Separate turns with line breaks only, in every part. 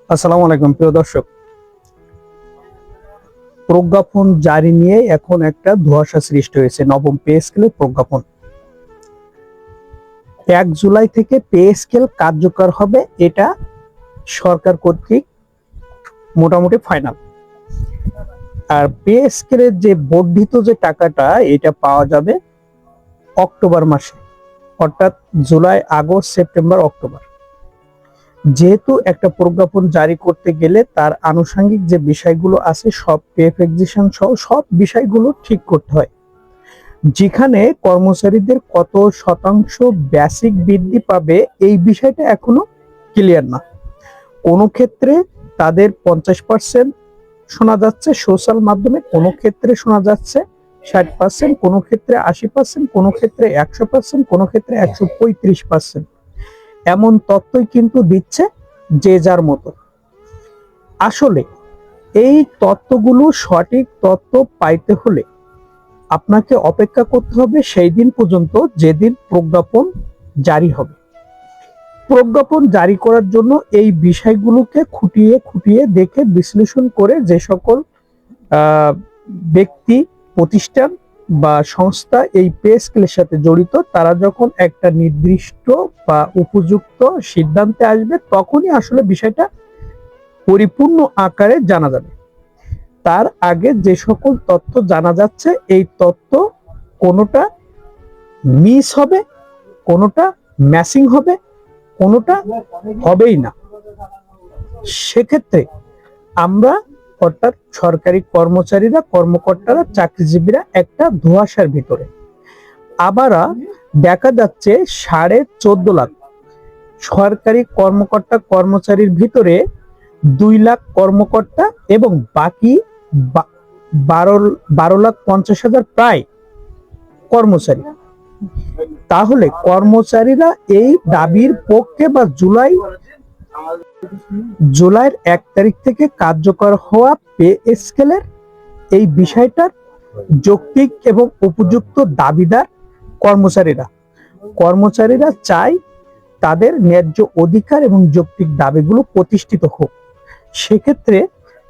আসসালামু আলাইকুম প্রিয় দর্শক। প্রজ্ঞাপন জারি নিয়ে এখন একটা ধোঁয়াশা সৃষ্টি হয়েছে। নবম পে স্কেলের প্রজ্ঞাপন 1 জুলাই থেকে পে স্কেল কার্যকর হবে, এটা সরকার কর্তৃক মোটামুটি ফাইনাল। আর পে স্কেলের যে বর্ধিত যে টাকাটা, এটা পাওয়া যাবে অক্টোবর মাসে, অর্থাৎ জুলাই, আগস্ট, সেপ্টেম্বর, অক্টোবর। যেহেতু একটা প্রজ্ঞাপন জারি করতে গেলে তার আনুষঙ্গিক যে বিষয়গুলো আছে, সব পেফেকজিশন সহ সব বিষয়গুলো ঠিক করতে হয়। যেখানে কর্মচারীদের কত শতাংশ বেসিক বৃদ্ধি পাবে এই বিষয়টা এখনো ক্লিয়ার না। কোনো ক্ষেত্রে তাদের 50% শোনা যাচ্ছে সোশ্যাল মাধ্যমে, কোনো ক্ষেত্রে শোনা যাচ্ছে 60%, কোনো ক্ষেত্রে 80%, কোনো ক্ষেত্রে 100%, কোনো ক্ষেত্রে 135%। এমন তথ্যই কিন্তু দিচ্ছে যে যার মতো। আসলে এই তথ্যগুলো সঠিক তথ্য পাইতে হলে আপনাকে অপেক্ষা করতে হবে সেই দিন পর্যন্ত যেদিন প্রজ্ঞাপন জারি হবে। প্রজ্ঞাপন জারি করার জন্য এই বিষয়গুলোকে খুঁটিয়ে খুঁটিয়ে দেখে বিশ্লেষণ করে যে সকল ব্যক্তি, প্রতিষ্ঠান বা সংস্থা এই পে স্কেলের সাথে জড়িত, তারা যখন একটা নির্দিষ্ট বা উপযুক্ত সিদ্ধান্তে আসবে, তখনই আসলে বিষয়টা পরিপূর্ণ আকারে জানা যাবে। তার আগে যে সকল তথ্য জানা যাচ্ছে, এই তথ্য কোনোটা মিস হবে, কোনোটা ম্যাচিং হবে, কোনোটা হবেই না। সেক্ষেত্রে আমরা, অর্থাৎ সরকারি কর্মচারীরা, কর্মকর্তারা, চাকরিজীবীরা একটা ধোঁয়াশার ভিতরে। আবার দেখা যাচ্ছে 14.5 লাখ সরকারি কর্মকর্তা কর্মচারীর ভিতরে 2 লাখ কর্মকর্তা এবং বাকি 12,50,000 প্রায় কর্মচারী। তাহলে কর্মচারীরা এই দাবির পক্ষে বা জুলাইয়ের 1 তারিখ থেকে কার্যকর হওয়া পে স্কেলের এই বিষয়টার যৌক্তিক এবং উপযুক্ত দাবিদার কর্মচারীরা চায় তাদের ন্যায্য অধিকার এবং যৌক্তিক দাবিগুলো প্রতিষ্ঠিত হোক। সেক্ষেত্রে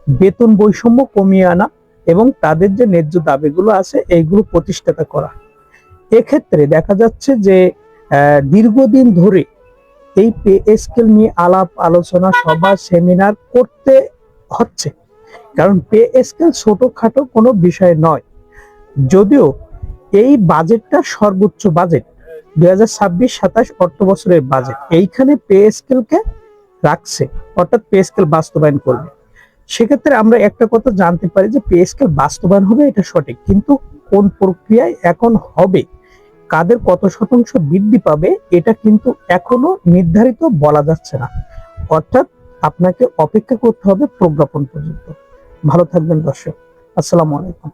বেতন বৈষম্য কমিয়ে আনা এবং তাদের যে ন্যায্য দাবিগুলো আছে এইগুলো প্রতিষ্ঠাতা করা। এক্ষেত্রে দেখা যাচ্ছে যে দীর্ঘদিন ধরে এই পে স্কেল নিয়ে আলাপ আলোচনা, সভা, সেমিনার করতে হচ্ছে, কারণ পে স্কেল ছোটখাটো কোনো বিষয় নয়। যদিও এই বাজেটটা সর্বোচ্চ বাজেট, 2026-27 অর্থ বছরের বাজেট, এইখানে পে স্কেলকে রাখছে, অর্থাৎ পে স্কেল বাস্তবায়ন করবে। সেক্ষেত্রে আমরা একটা কথা জানতে পারি যে পে স্কেল বাস্তবায়ন হবে, এটা সঠিক, কিন্তু কোন প্রক্রিয়ায় এখন হবে, কাদের কত শতাংশ বৃদ্ধি পাবে, এটা কিন্তু এখনো নির্ধারিত বলা যাচ্ছে না। অর্থাৎ আপনাকে অপেক্ষা করতে হবে প্রজ্ঞাপন পর্যন্ত। ভালো থাকবেন দর্শক। আসসালামু আলাইকুম।